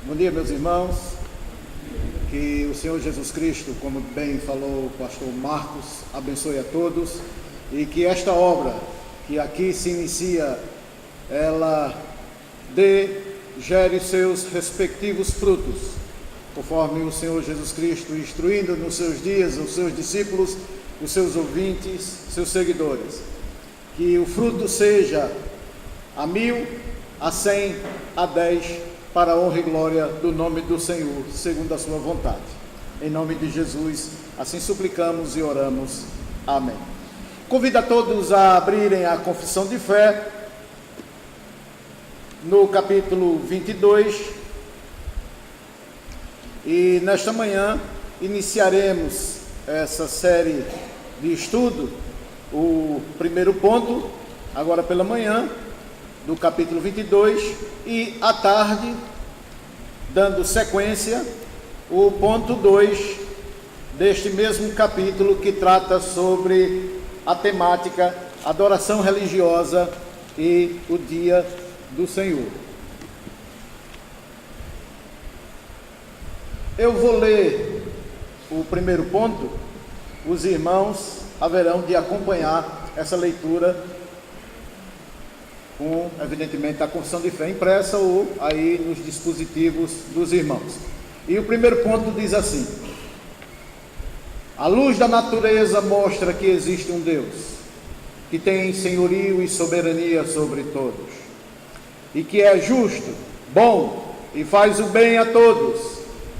Bom dia, meus irmãos. Que o Senhor Jesus Cristo, como bem falou o pastor Marcos, abençoe a todos e que esta obra que aqui se inicia, ela gere seus respectivos frutos, conforme o Senhor Jesus Cristo instruindo nos seus dias os seus discípulos, os seus ouvintes, seus seguidores. Que o fruto seja a 1000, a 100, a 10, para a honra e glória do nome do Senhor, segundo a sua vontade. Em nome de Jesus, assim suplicamos e oramos. Amém. Convido a todos a abrirem a confissão de fé, no capítulo 22, e nesta manhã iniciaremos essa série de estudo, o primeiro ponto, agora pela manhã, do capítulo 22, e à tarde, dando sequência, o ponto 2 deste mesmo capítulo, que trata sobre a temática adoração religiosa e o dia do Senhor. Eu vou ler o primeiro ponto, os irmãos haverão de acompanhar essa leitura com, evidentemente, a confissão de fé impressa ou aí nos dispositivos dos irmãos. E o primeiro ponto diz assim: a luz da natureza mostra que existe um Deus, que tem senhorio e soberania sobre todos, e que é justo, bom e faz o bem a todos,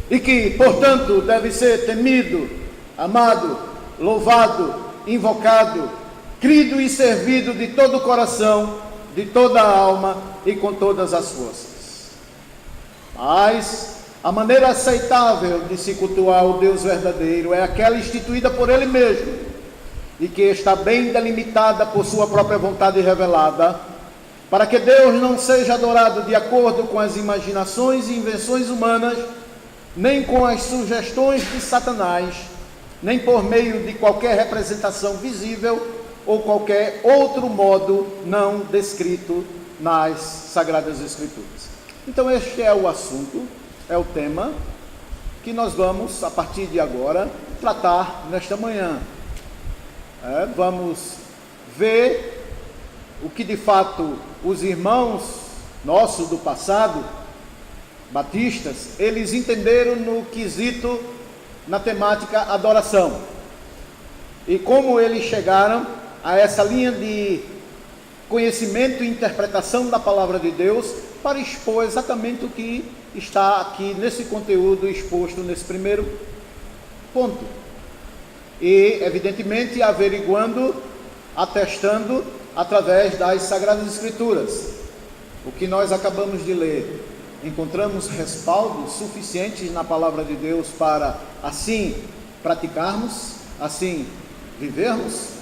e que, portanto, deve ser temido, amado, louvado, invocado, crido e servido de todo o coração, de toda a alma e com todas as forças. Mas a maneira aceitável de se cultuar o Deus verdadeiro é aquela instituída por Ele mesmo, e que está bem delimitada por sua própria vontade revelada, para que Deus não seja adorado de acordo com as imaginações e invenções humanas, nem com as sugestões de Satanás, nem por meio de qualquer representação visível ou qualquer outro modo não descrito nas Sagradas Escrituras. Então este é o assunto, é o tema que nós vamos, a partir de agora, tratar nesta manhã. Vamos ver o que de fato os irmãos nossos do passado, batistas, eles entenderam no quesito, na temática adoração, e como eles chegaram a essa linha de conhecimento e interpretação da palavra de Deus, para expor exatamente o que está aqui nesse conteúdo exposto nesse primeiro ponto. E, evidentemente, averiguando, atestando, através das Sagradas Escrituras. O que nós acabamos de ler, encontramos respaldos suficientes na palavra de Deus para, assim, praticarmos, assim, vivermos.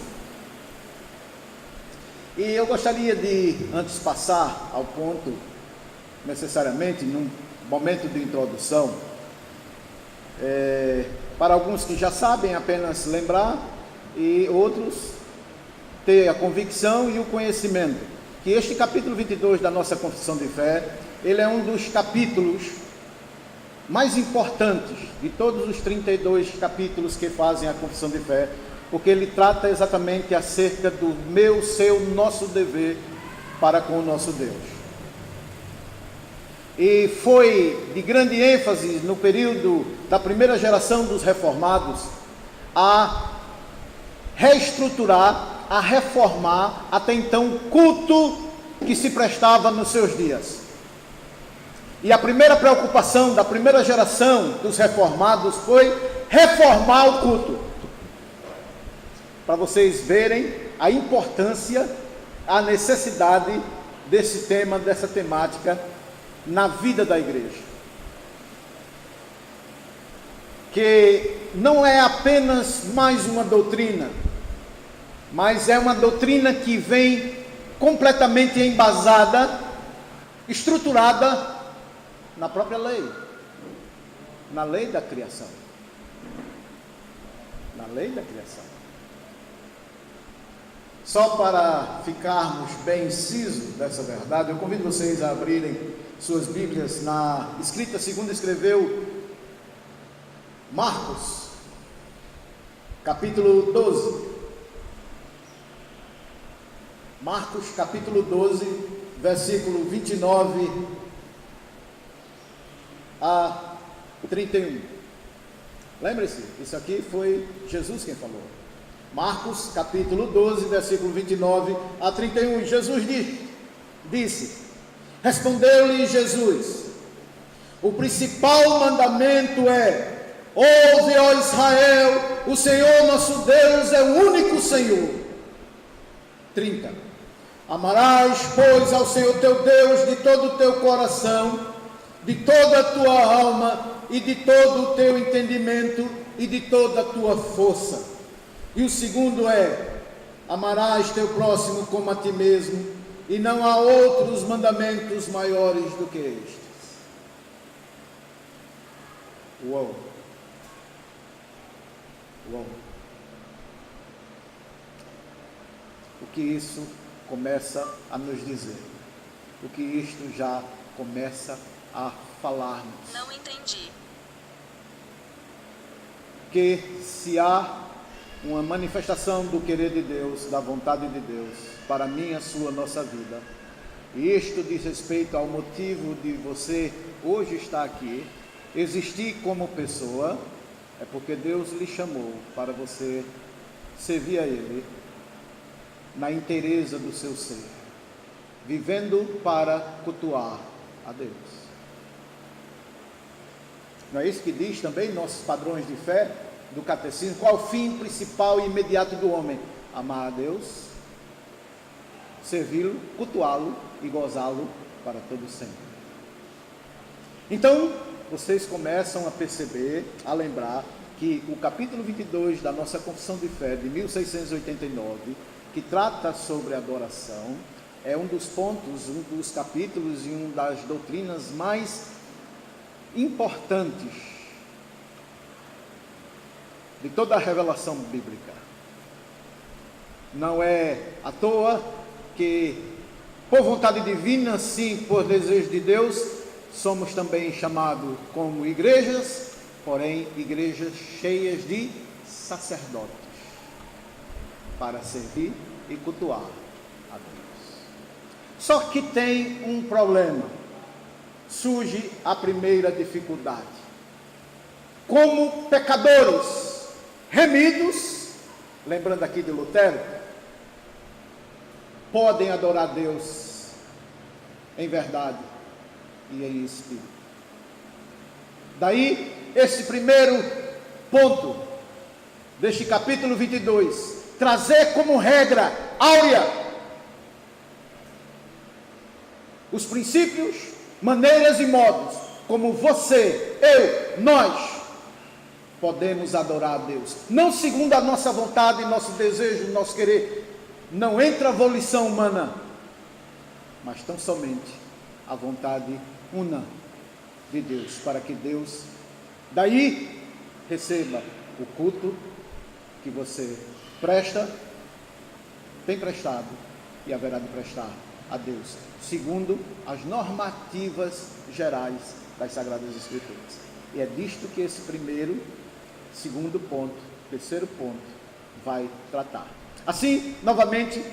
E eu gostaria de, antes passar ao ponto, necessariamente, num momento de introdução, para alguns que já sabem, apenas lembrar, e outros ter a convicção e o conhecimento, que este capítulo 22 da nossa Confissão de Fé, ele é um dos capítulos mais importantes de todos os 32 capítulos que fazem a Confissão de Fé, porque ele trata exatamente acerca do meu, seu, nosso dever para com o nosso Deus. E foi de grande ênfase no período da primeira geração dos reformados a reestruturar, a reformar até então o culto que se prestava nos seus dias. E a primeira preocupação da primeira geração dos reformados foi reformar o culto. Para vocês verem a importância, a necessidade desse tema, dessa temática na vida da igreja. Que não é apenas mais uma doutrina, mas é uma doutrina que vem completamente embasada, estruturada na própria lei, na lei da criação. Na lei da criação. Só para ficarmos bem incisos dessa verdade, eu convido vocês a abrirem suas Bíblias na escrita segundo escreveu Marcos, capítulo 12. Marcos, capítulo 12, versículo 29 a 31. Lembre-se, isso aqui foi Jesus quem falou. Marcos, capítulo 12, versículo 29 a 31. Jesus disse: respondeu-lhe Jesus: o principal mandamento é: ouve, ó Israel, o Senhor nosso Deus é o único Senhor. 30. Amarás, pois, ao Senhor teu Deus de todo o teu coração, de toda a tua alma e de todo o teu entendimento e de toda a tua força. E o segundo é: amarás teu próximo como a ti mesmo, e não há outros mandamentos maiores do que estes. Uou! Uou! O que isso começa a nos dizer? O que isto já começa a falar-nos? Não entendi. Que se há uma manifestação do querer de Deus, da vontade de Deus, para mim, a sua, nossa vida, e isto diz respeito ao motivo de você hoje estar aqui, existir como pessoa, é porque Deus lhe chamou para você servir a Ele na inteireza do seu ser, vivendo para cultuar a Deus. Não é isso que diz também nossos padrões de fé do catecismo? Qual o fim principal e imediato do homem? Amar a Deus, servi-lo, cultuá-lo e gozá-lo para todo sempre. Então, vocês começam a perceber, a lembrar que o capítulo 22 da nossa Confissão de Fé de 1689, que trata sobre adoração, é um dos pontos, um dos capítulos e uma das doutrinas mais importantes de toda a revelação bíblica. Não é à toa que, por vontade divina, sim, por desejo de Deus, somos também chamados como igrejas, porém igrejas cheias de sacerdotes, para servir e cultuar a Deus. Só que tem um problema. Surge a primeira dificuldade. Como pecadores remidos, lembrando aqui de Lutero, podem adorar Deus em verdade e em espírito. Daí, esse primeiro ponto deste capítulo 22, trazer como regra áurea os princípios, maneiras e modos como você, eu, nós podemos adorar a Deus, não segundo a nossa vontade, nosso desejo, nosso querer. Não entra a volição humana, mas tão somente a vontade una de Deus, para que Deus daí receba o culto que você presta, tem prestado e haverá de prestar a Deus, segundo as normativas gerais das Sagradas Escrituras. E é disto que esse segundo ponto, terceiro ponto, vai tratar. Assim, novamente,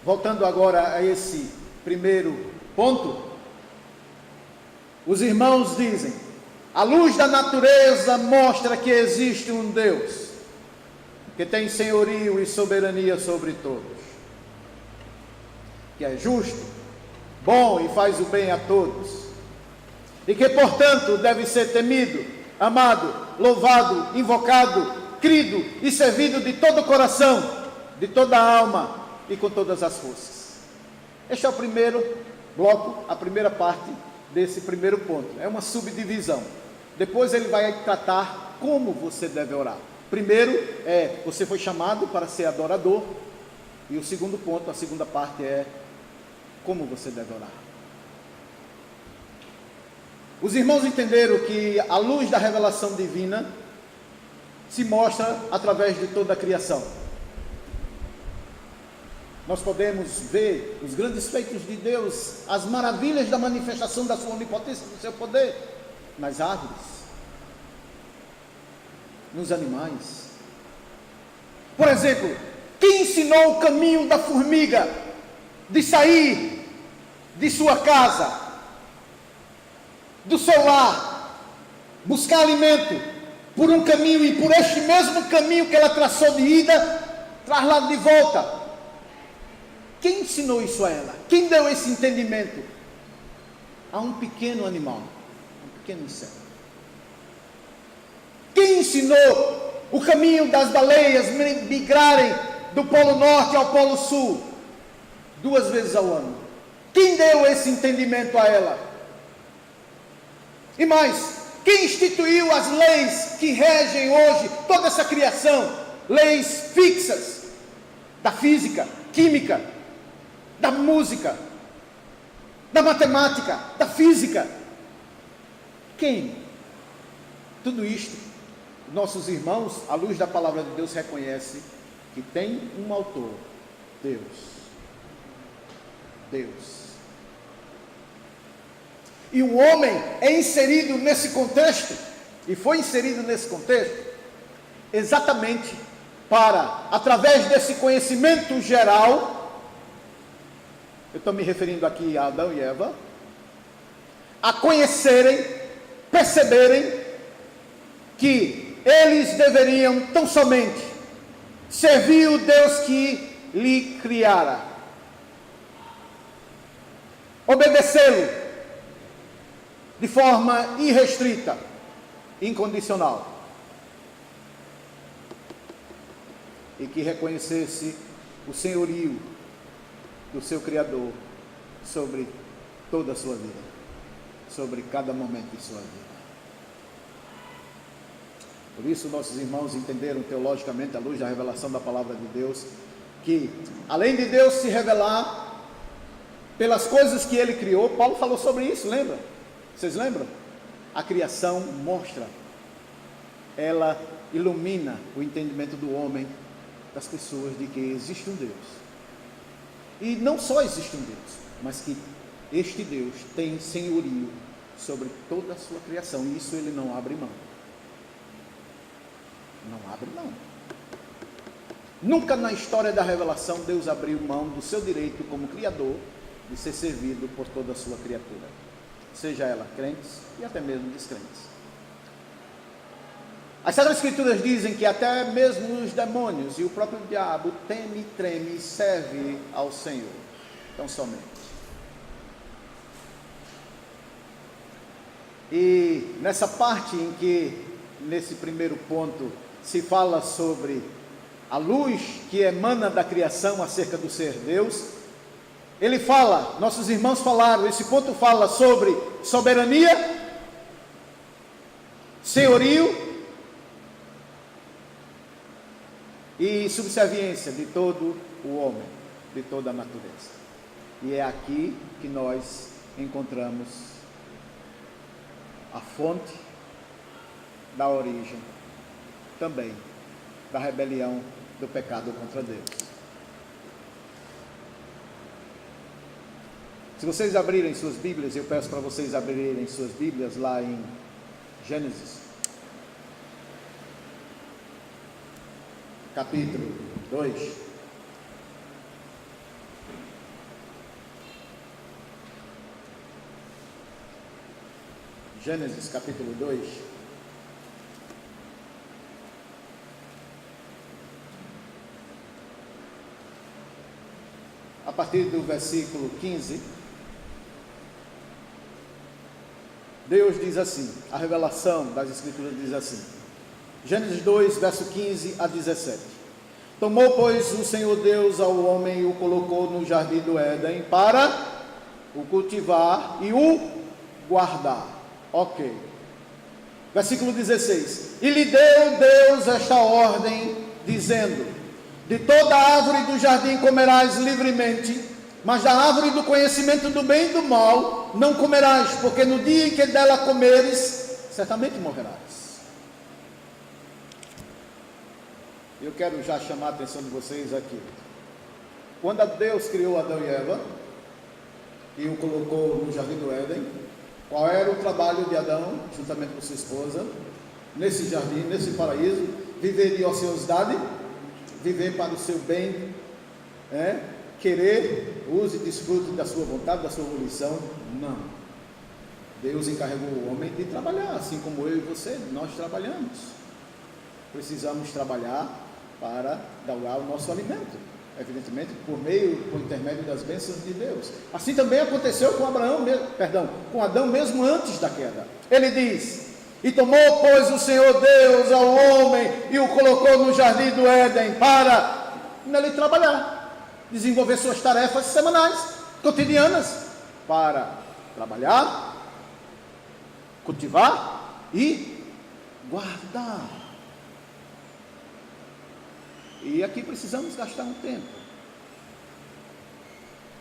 voltando agora a esse primeiro ponto, os irmãos dizem: a luz da natureza mostra que existe um Deus, que tem senhorio e soberania sobre todos, que é justo, bom e faz o bem a todos, e que, portanto, deve ser temido, amado, louvado, invocado, crido e servido de todo o coração, de toda a alma e com todas as forças. Este é o primeiro bloco, a primeira parte desse primeiro ponto. É uma subdivisão. Depois ele vai tratar como você deve orar. Primeiro você foi chamado para ser adorador, e o segundo ponto, a segunda parte é como você deve orar. Os irmãos entenderam que a luz da revelação divina se mostra através de toda a criação. nós podemos ver os grandes feitos de Deus, as maravilhas da manifestação da sua onipotência, do seu poder, nas árvores, nos animais. Por exemplo, quem ensinou o caminho da formiga de sair de sua casa, do seu lar, buscar alimento por um caminho, e por este mesmo caminho que ela traçou de ida, traz lá de volta? Quem ensinou isso a ela? Quem deu esse entendimento? A um pequeno animal, um pequeno inseto. Quem ensinou o caminho das baleias migrarem do Polo Norte ao Polo Sul 2 vezes ao ano? Quem deu esse entendimento a ela? E mais, quem instituiu as leis que regem hoje toda essa criação? Leis fixas da física, química, da música, da matemática, da física. Quem? Tudo isto, nossos irmãos, à luz da palavra de Deus, reconhecem que tem um autor, Deus. Deus. E o homem é inserido nesse contexto, e foi inserido nesse contexto, exatamente para, através desse conhecimento geral, eu estou me referindo aqui a Adão e Eva, a conhecerem, perceberem que eles deveriam tão somente servir o Deus que lhe criara, obedecê-lo de forma irrestrita, incondicional, e que reconhecesse o senhorio do seu Criador sobre toda a sua vida, sobre cada momento de sua vida. Por isso nossos irmãos entenderam teologicamente, à luz da revelação da palavra de Deus, que além de Deus se revelar pelas coisas que Ele criou, Paulo falou sobre isso, lembra? Vocês lembram? A criação mostra, ela ilumina o entendimento do homem, das pessoas, de que existe um Deus. E não só existe um Deus, mas que este Deus tem senhorio sobre toda a sua criação, e isso Ele não abre mão. Não abre mão. Nunca na história da revelação Deus abriu mão do seu direito como Criador de ser servido por toda a sua criatura, seja ela crentes e até mesmo descrentes. As Sagradas Escrituras dizem que até mesmo os demônios e o próprio diabo teme e treme e serve ao Senhor, tão somente. E nessa parte em que, nesse primeiro ponto, se fala sobre a luz que emana da criação acerca do ser Deus, ele fala, nossos irmãos falaram, esse ponto fala sobre soberania, senhorio e subserviência de todo o homem, de toda a natureza. E é aqui que nós encontramos a fonte da origem também da rebelião, do pecado contra Deus. Se vocês abrirem suas Bíblias, eu peço para vocês abrirem suas Bíblias lá em Gênesis, capítulo 2. Gênesis capítulo 2. A partir do versículo 15, Deus diz assim, a revelação das Escrituras diz assim, Gênesis 2, verso 15 a 17. Tomou, pois, o Senhor Deus ao homem e o colocou no jardim do Éden para o cultivar e o guardar. Ok. Versículo 16. E lhe deu Deus esta ordem, dizendo: de toda árvore do jardim comerás livremente, mas da árvore do conhecimento do bem e do mal não comerás, porque no dia em que dela comeres, certamente morrerás. Eu quero já chamar a atenção de vocês aqui. Quando Deus criou Adão e Eva e o colocou no jardim do Éden, qual era o trabalho de Adão, juntamente com sua esposa, nesse jardim, nesse paraíso? Viver de ociosidade, viver para o seu bem, querer, use e desfrute da sua vontade, da sua volição? Não. Deus encarregou o homem de trabalhar, assim como eu e você, nós trabalhamos. Precisamos trabalhar para galgar o nosso alimento, evidentemente por intermédio das bênçãos de Deus. Assim também aconteceu com Adão mesmo antes da queda. Ele diz: e tomou, pois, o Senhor Deus ao homem e o colocou no jardim do Éden para nele trabalhar, desenvolver suas tarefas semanais, cotidianas, para trabalhar, cultivar e guardar. E aqui precisamos gastar um tempo.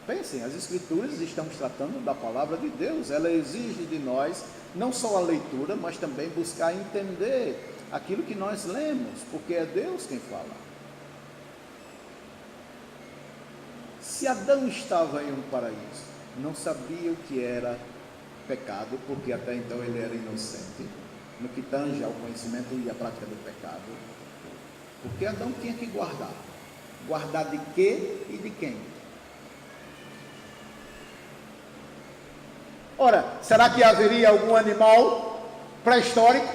Pensem, as Escrituras estamos tratando da palavra de Deus. Ela exige de nós não só a leitura, mas também buscar entender aquilo que nós lemos, porque é Deus quem fala. Se Adão estava em um paraíso, não sabia o que era pecado, porque até então ele era inocente no que tange ao conhecimento e à prática do pecado, porque Adão tinha que guardar de quê e de quem? Ora, será que haveria algum animal pré-histórico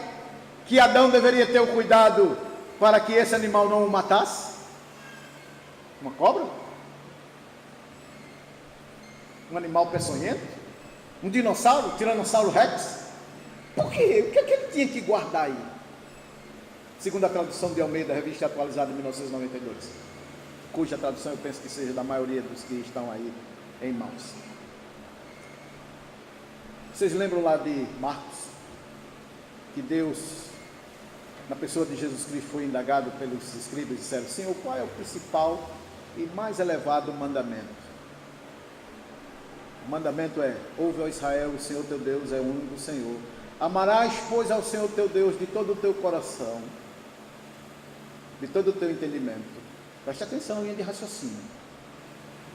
que Adão deveria ter o cuidado para que esse animal não o matasse? Uma cobra? Um animal peçonhento? Um dinossauro? Tiranossauro Rex? Por quê? O que é que ele tinha que guardar aí? Segundo a tradução de Almeida, revista atualizada de 1992, cuja tradução eu penso que seja da maioria dos que estão aí em mãos. Vocês lembram lá de Marcos, que Deus, na pessoa de Jesus Cristo, foi indagado pelos escribas e disseram: Senhor, qual é o principal e mais elevado mandamento? O mandamento é: ouve, ó Israel, o Senhor teu Deus é o único Senhor. Amarás, pois, ao Senhor teu Deus de todo o teu coração, de todo o teu entendimento. Preste atenção, linha de raciocínio.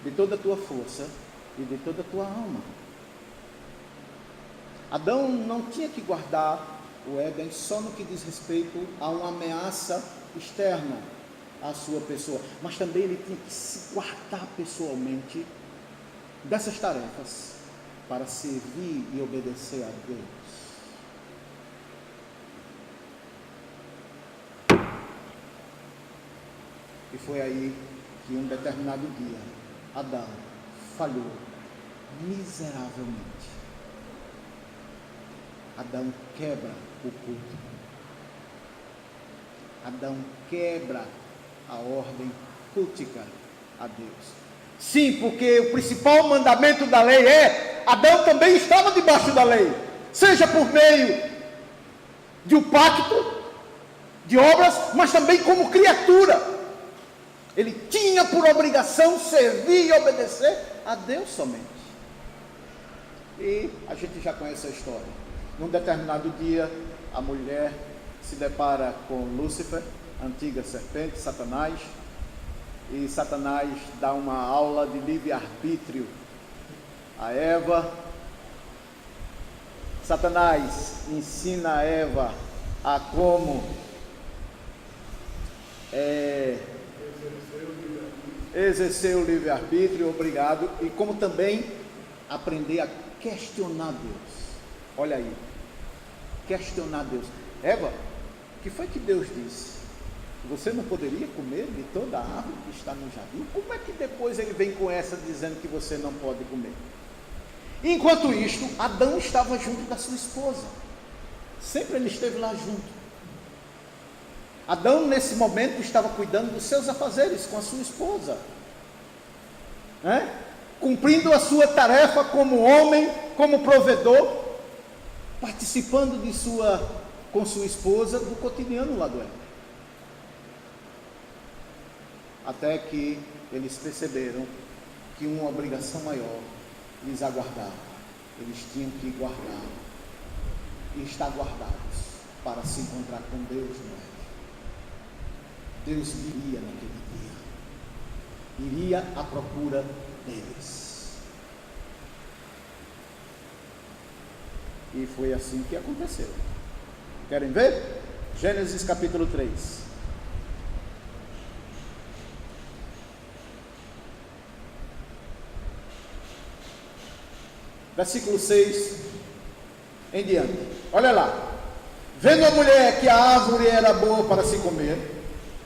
De toda a tua força e de toda a tua alma. Adão não tinha que guardar o Éden só no que diz respeito a uma ameaça externa à sua pessoa, mas também ele tinha que se guardar pessoalmente dessas tarefas para servir e obedecer a Deus. E foi aí que um determinado dia Adão falhou miseravelmente. Adão quebra o culto. Adão quebra a ordem cultica a Deus. Sim, porque o principal mandamento da lei é: Adão também estava debaixo da lei, seja por meio de um pacto de obras, mas também como criatura. Ele tinha por obrigação servir e obedecer a Deus somente. E a gente já conhece a história. Num determinado dia, a mulher se depara com Lúcifer, a antiga serpente, Satanás, e Satanás dá uma aula de livre-arbítrio a Eva. Satanás ensina a Eva a como exercer o livre-arbítrio, obrigado, e como também aprender a questionar Deus. Olha aí, questionar Deus. Eva, o que foi que Deus disse? Você não poderia comer de toda a árvore que está no jardim? Como é que depois ele vem com essa dizendo que você não pode comer? Enquanto isto, Adão estava junto da sua esposa. Sempre ele esteve lá junto. Adão, nesse momento, estava cuidando dos seus afazeres com a sua esposa, cumprindo a sua tarefa como homem, como provedor, participando com sua esposa do cotidiano lá do Éden. Até que eles perceberam que uma obrigação maior lhes aguardava. Eles tinham que guardar e estar guardados para se encontrar com Deus no Éden. Deus viria naquele dia. iria à procura deles. E foi assim que aconteceu. Querem ver? Gênesis capítulo 3. Versículo 6 em diante. Olha lá. Vendo a mulher que a árvore era boa para se comer,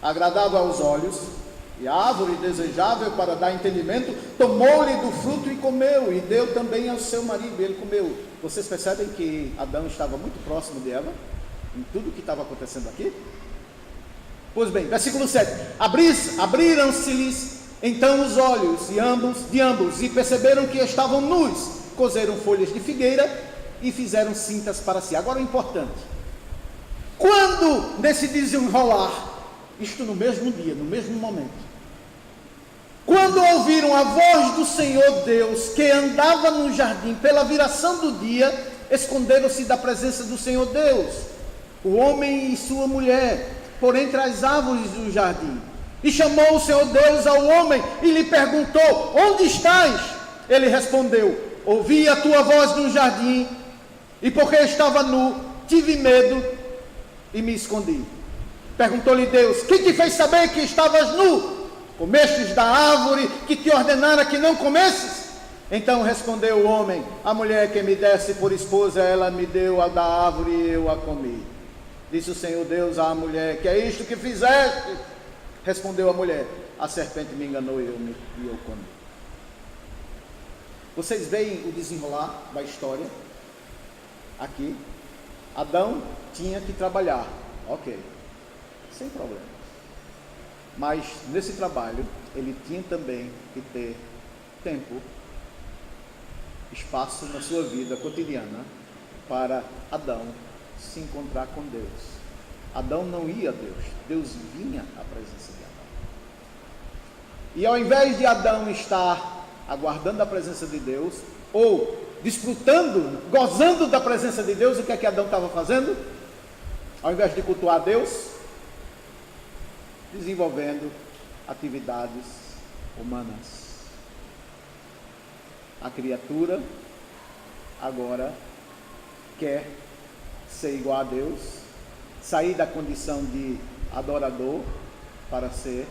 agradável aos olhos, e a árvore desejável para dar entendimento, tomou-lhe do fruto e comeu, e deu também ao seu marido, e ele comeu. Vocês percebem que Adão estava muito próximo de Eva, em tudo que estava acontecendo aqui? Pois bem, versículo 7. Abriram-se-lhes então os olhos de ambos, e perceberam que estavam nus, cozeram folhas de figueira, e fizeram cintas para si. Agora o importante, quando nesse desenrolar, isto no mesmo dia, no mesmo momento, quando ouviram a voz do Senhor Deus, que andava no jardim pela viração do dia, esconderam-se da presença do Senhor Deus, o homem e sua mulher, por entre as árvores do jardim. E chamou o Senhor Deus ao homem e lhe perguntou: onde estás? Ele respondeu: ouvi a tua voz no jardim, e porque estava nu, tive medo e me escondi. Perguntou-lhe Deus: quem te fez saber que estavas nu? Comestes da árvore que te ordenara que não comesses? Então respondeu o homem: a mulher que me desse por esposa, ela me deu a da árvore e eu a comi. Disse o Senhor Deus à mulher: que é isto que fizeste? Respondeu a mulher: a serpente me enganou e eu comi. Vocês veem o desenrolar da história aqui? Adão tinha que trabalhar, ok, sem problema. Mas nesse trabalho, ele tinha também que ter tempo, espaço na sua vida cotidiana para Adão se encontrar com Deus. Adão não ia a Deus, Deus vinha à presença de Adão. E ao invés de Adão estar aguardando a presença de Deus, ou desfrutando, gozando da presença de Deus, o que é que Adão estava fazendo? Ao invés de cultuar Deus, desenvolvendo atividades humanas. A criatura agora quer ser igual a Deus, sair da condição de adorador para ser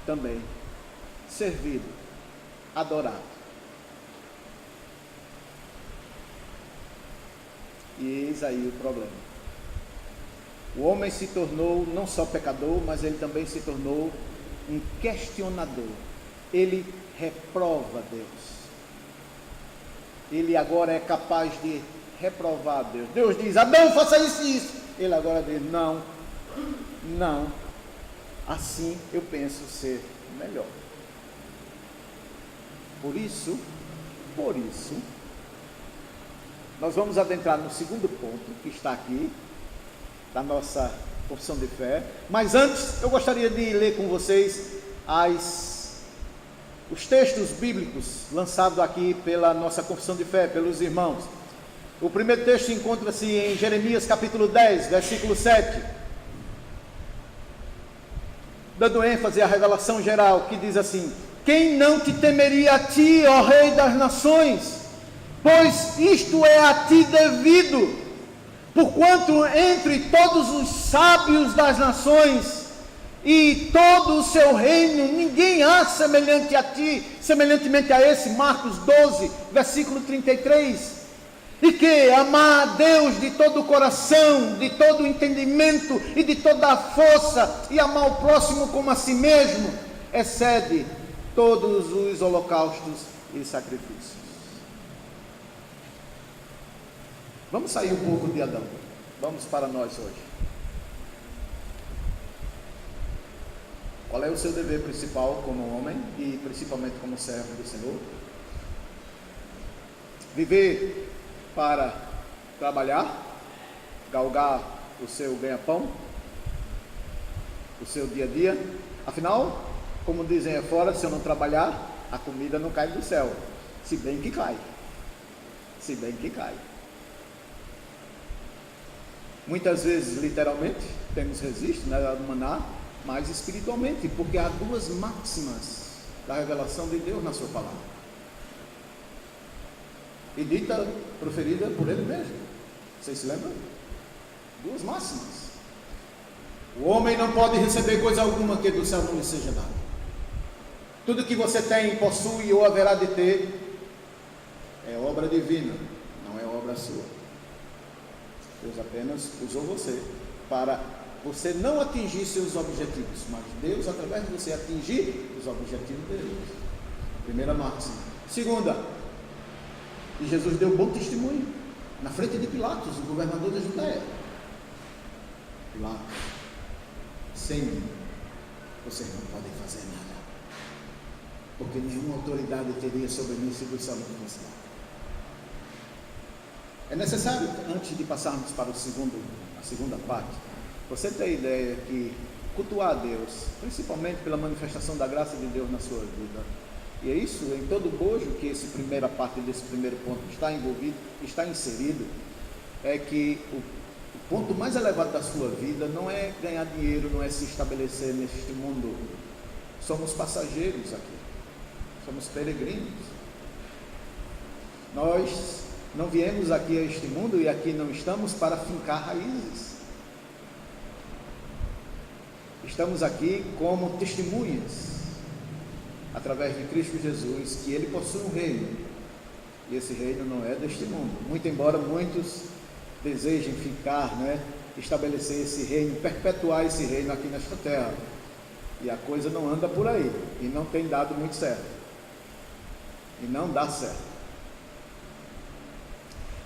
também servido, adorado. E eis aí o problema. O homem se tornou não só pecador, mas ele também se tornou um questionador. Ele reprova Deus. Ele agora é capaz de reprovar Deus. Deus diz: Adão, faça isso e isso. Ele agora diz: não, assim eu penso ser melhor. Por isso, nós vamos adentrar no segundo ponto que está aqui, da nossa confissão de fé. Mas antes, eu gostaria de ler com vocês os textos bíblicos lançados aqui pela nossa confissão de fé, pelos irmãos. O primeiro texto encontra-se em Jeremias capítulo 10, versículo 7, dando ênfase à revelação geral, que diz assim: quem não te temeria a ti, ó Rei das nações? Pois isto é a ti devido. Porquanto entre todos os sábios das nações e todo o seu reino, ninguém há semelhante a ti, semelhantemente a esse. Marcos 12, versículo 33. E que amar a Deus de todo o coração, de todo o entendimento e de toda a força, e amar o próximo como a si mesmo, excede todos os holocaustos e sacrifícios. Vamos sair um pouco de Adão. Vamos para nós hoje. Qual é o seu dever principal como homem e principalmente como servo do Senhor? Viver para trabalhar, galgar o seu ganha-pão, o seu dia a dia. Afinal, como dizem aí fora, se eu não trabalhar, a comida não cai do céu. Se bem que cai. Se bem que cai. Muitas vezes, literalmente, temos registro, né, do maná, mas espiritualmente, porque há duas máximas da revelação de Deus na sua palavra. E dita, proferida por ele mesmo. Vocês se lembram? Duas máximas. O homem não pode receber coisa alguma que do céu não lhe seja dado. Tudo que você tem, possui ou haverá de ter é obra divina, não é obra sua. Deus apenas usou você para você não atingir seus objetivos, mas Deus, através de você, atingir os objetivos dele. Primeira máxima. Segunda, e Jesus deu bom testemunho na frente de Pilatos, o governador da Judéia. Pilatos, sem mim, vocês não podem fazer nada, porque nenhuma autoridade teria sobre mim se do céu não fosse dado. É necessário, antes de passarmos para a segunda parte, você ter ideia que cultuar a Deus, principalmente pela manifestação da graça de Deus na sua vida, e é isso, em todo o bojo que essa primeira parte desse primeiro ponto está envolvido, está inserido, é que o ponto mais elevado da sua vida não é ganhar dinheiro, não é se estabelecer neste mundo. Somos passageiros aqui, somos peregrinos. Nós não viemos aqui a este mundo e aqui não estamos para fincar raízes. Estamos aqui como testemunhas, através de Cristo Jesus, que Ele possui um reino, e esse reino não é deste mundo, muito embora muitos desejem ficar, estabelecer esse reino, perpetuar esse reino aqui nesta terra, e a coisa não anda por aí, e não tem dado muito certo, e não dá certo.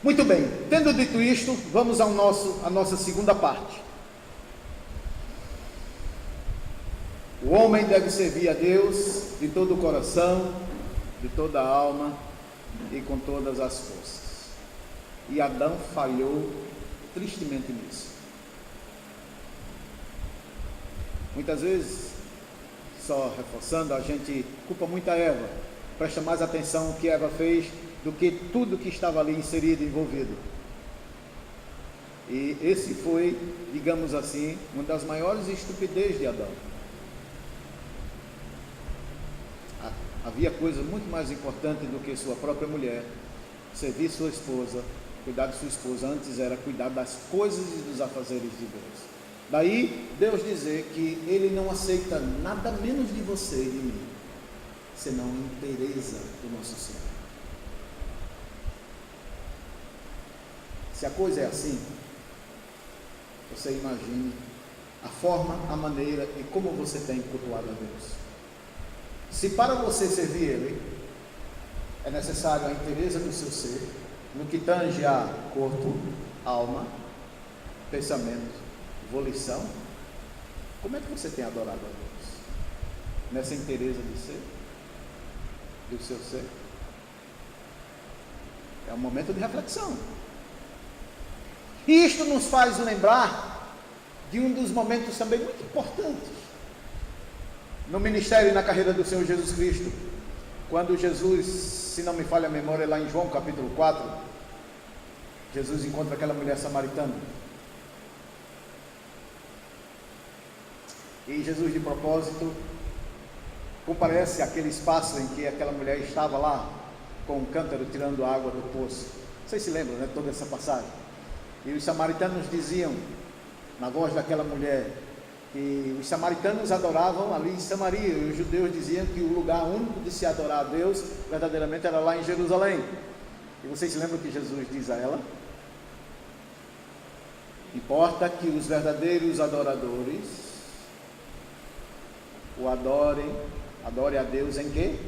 Muito bem, tendo dito isto, vamos à nossa segunda parte. O homem deve servir a Deus de todo o coração, de toda a alma e com todas as forças. E Adão falhou tristemente nisso. Muitas vezes, só reforçando, a gente culpa muito a Eva, presta mais atenção no que Eva fez do que tudo que estava ali inserido, envolvido. E esse foi, digamos assim, uma das maiores estupidez de Adão. Havia coisa muito mais importante do que sua própria mulher, servir sua esposa, cuidar de sua esposa. Antes era cuidar das coisas e dos afazeres de Deus. Daí Deus dizer que Ele não aceita nada menos de você e de mim, senão a inteireza do nosso ser. Se a coisa é assim, você imagine a forma, a maneira e como você tem cultuado a Deus. Se para você servir Ele é necessário a inteireza do seu ser, no que tange a corpo, alma, pensamento, volição, como é que você tem adorado a Deus? Nessa inteireza de ser, do seu ser? É um momento de reflexão. E isto nos faz lembrar de um dos momentos também muito importantes no ministério e na carreira do Senhor Jesus Cristo, quando Jesus, se não me falha a memória, lá em João capítulo 4, Jesus encontra aquela mulher samaritana, e Jesus de propósito comparece àquele espaço em que aquela mulher estava lá, com um cântaro tirando água do poço. Vocês se lembram, toda essa passagem? E os samaritanos diziam, na voz daquela mulher, que os samaritanos adoravam ali em Samaria, e os judeus diziam que o lugar único de se adorar a Deus verdadeiramente era lá em Jerusalém. E vocês se lembram que Jesus diz a ela? Importa que os verdadeiros adoradores o adorem a Deus em quê?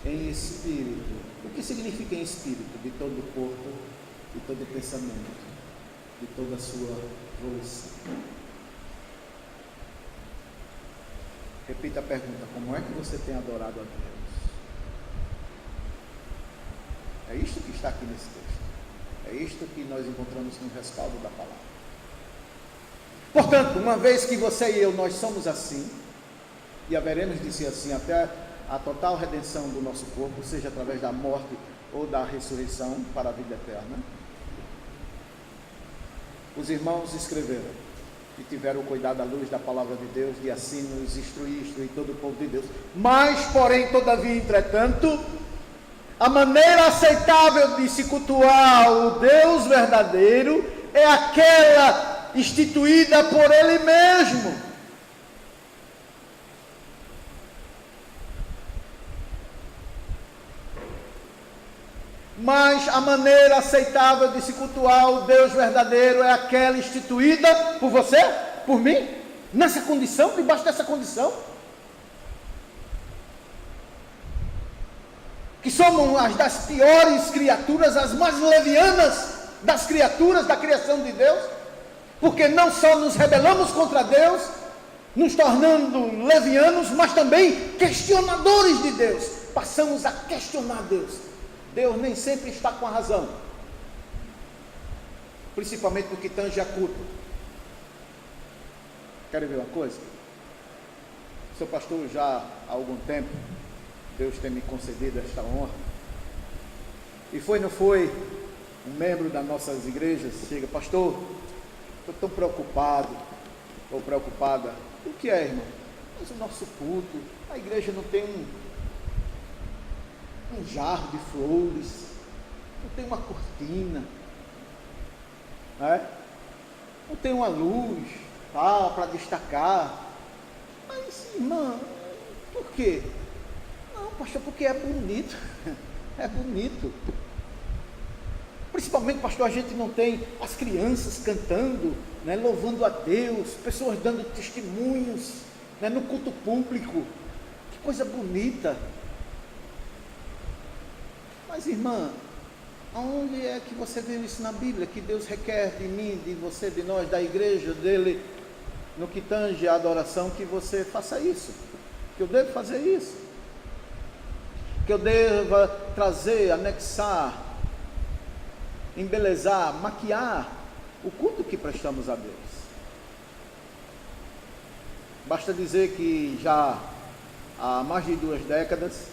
Em espírito. O que significa em espírito? De todo o corpo, de todo o pensamento, de toda a sua volição. Repita a pergunta: como é que você tem adorado a Deus? É isto que está aqui nesse texto. É isto que nós encontramos no respaldo da palavra. Portanto, uma vez que você e eu, nós somos assim, e haveremos de ser assim até a total redenção do nosso corpo, seja através da morte ou da ressurreição para a vida eterna, os irmãos escreveram que tiveram o cuidado da luz da palavra de Deus, de assim nos instruir todo o povo de Deus. Mas, porém, todavia, entretanto, a maneira aceitável de se cultuar o Deus verdadeiro é aquela instituída por Ele mesmo. Mas a maneira aceitável de se cultuar o Deus verdadeiro é aquela instituída por você, por mim, nessa condição, debaixo dessa condição. Que somos as das piores criaturas, as mais levianas das criaturas da criação de Deus, porque não só nos rebelamos contra Deus, nos tornando levianos, mas também questionadores de Deus. Passamos a questionar Deus. Deus nem sempre está com a razão, principalmente no que tange a culto. Querem ver uma coisa? Sou pastor já há algum tempo, Deus tem me concedido esta honra, e não foi um membro das nossas igrejas chega: pastor, estou tão preocupado ou preocupada. O que é, irmão? Mas o nosso culto, a igreja não tem um jarro de flores, não tem uma cortina, não tem uma luz para destacar. Mas, irmã, por quê? Não, pastor, porque é bonito. É bonito. Principalmente, pastor, a gente não tem as crianças cantando, louvando a Deus, pessoas dando testemunhos, no culto público. Que coisa bonita. Mas, irmã, aonde é que você vê isso na Bíblia? Que Deus requer de mim, de você, de nós, da igreja dele, no que tange a adoração, que você faça isso, que eu devo fazer isso, que eu deva trazer, anexar, embelezar, maquiar o culto que prestamos a Deus. Basta dizer que já há mais de 2 décadas,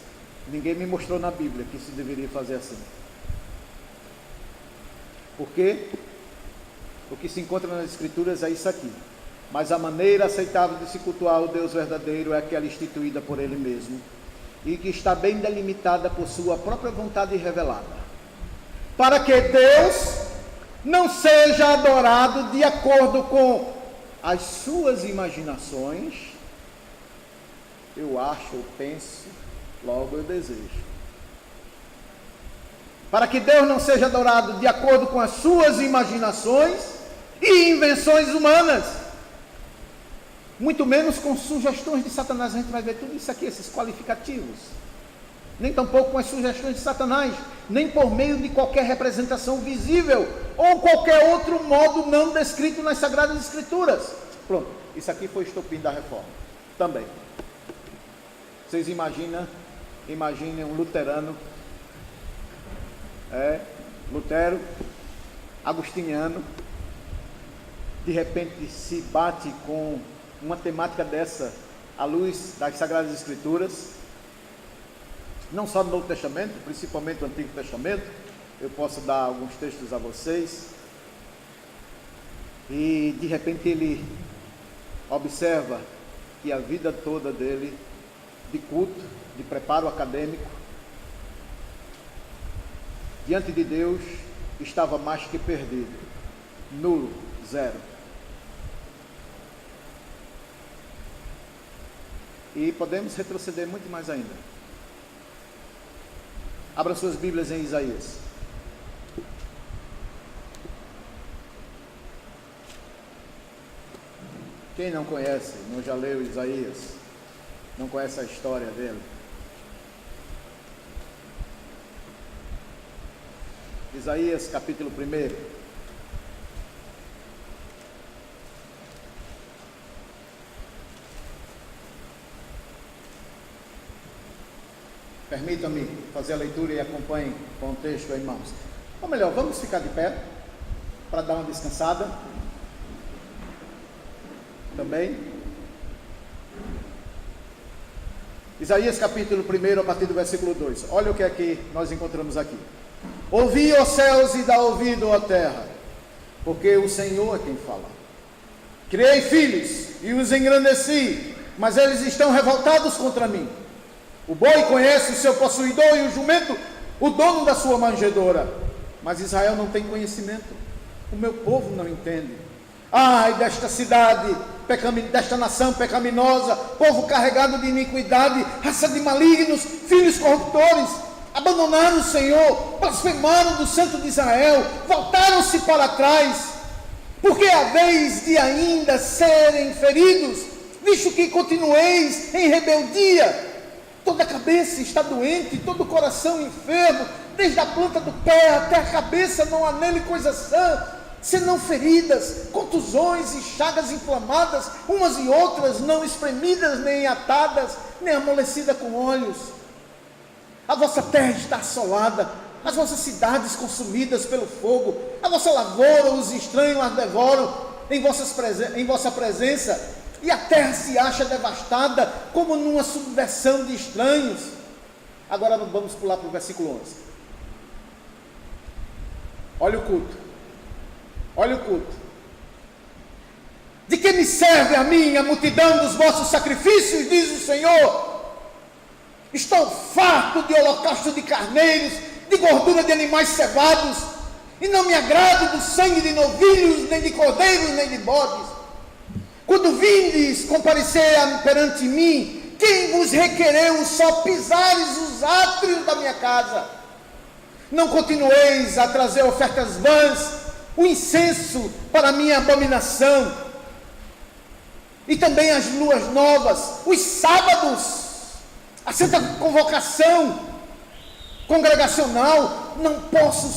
ninguém me mostrou na Bíblia que se deveria fazer assim. Por quê? O que se encontra nas Escrituras é isso aqui. Mas a maneira aceitável de se cultuar o Deus verdadeiro é aquela instituída por Ele mesmo, e que está bem delimitada por sua própria vontade revelada, para que Deus não seja adorado de acordo com as suas imaginações. Eu acho, eu penso, logo eu desejo. Para que Deus não seja adorado de acordo com as suas imaginações e invenções humanas, muito menos com sugestões de Satanás. A gente vai ver tudo isso aqui, esses qualificativos. Nem tampouco com as sugestões de Satanás, nem por meio de qualquer representação visível ou qualquer outro modo não descrito nas Sagradas Escrituras. Pronto, isso aqui foi o estopim da reforma também. Vocês imaginem um luterano, Lutero, agostiniano, de repente se bate com uma temática dessa à luz das Sagradas Escrituras, não só no Novo Testamento, principalmente no Antigo Testamento. Eu posso dar alguns textos a vocês, e de repente ele observa que a vida toda dele de culto, de preparo acadêmico, diante de Deus, estava mais que perdido, nulo, zero. E podemos retroceder muito mais ainda. Abra suas Bíblias em Isaías. Quem não conhece, não já leu Isaías, não conhece a história dele? Isaías capítulo 1. Permitam-me fazer a leitura e acompanhem com o texto aí, irmãos. Ou melhor, vamos ficar de pé para dar uma descansada também. Isaías capítulo 1, a partir do versículo 2. Olha o que é que nós encontramos aqui. Ouvi, ó céus, e dá ouvido, ó terra, porque o Senhor é quem fala. Criei filhos e os engrandeci, mas eles estão revoltados contra mim. O boi conhece o seu possuidor e o jumento o dono da sua manjedoura, mas Israel não tem conhecimento. O meu povo não entende. Ai desta cidade, desta nação pecaminosa, povo carregado de iniquidade, raça de malignos, filhos corruptores. Abandonaram o Senhor, blasfemaram do Santo de Israel, voltaram-se para trás. Porque a vez de ainda serem feridos, visto que continueis em rebeldia, toda a cabeça está doente, todo o coração enfermo, desde a planta do pé até a cabeça não há nele coisa sã, senão feridas, contusões e chagas inflamadas, umas e outras, não espremidas, nem atadas, nem amolecidas com óleos. A vossa terra está assolada, as vossas cidades consumidas pelo fogo, a vossa lavoura, os estranhos as devoram em vossa presença, e a terra se acha devastada, como numa subversão de estranhos. Agora vamos pular para o versículo 11. Olha o culto. Olha o culto. De que me serve a mim a multidão dos vossos sacrifícios, diz o Senhor? Estou farto de holocausto de carneiros, de gordura de animais cevados, e não me agrado do sangue de novilhos, nem de cordeiros, nem de bodes. Quando vindes comparecer perante mim, quem vos requereu só pisares os átrios da minha casa? Não continueis a trazer ofertas vãs, o incenso para minha abominação, e também as luas novas, os sábados, a santa convocação congregacional. Não posso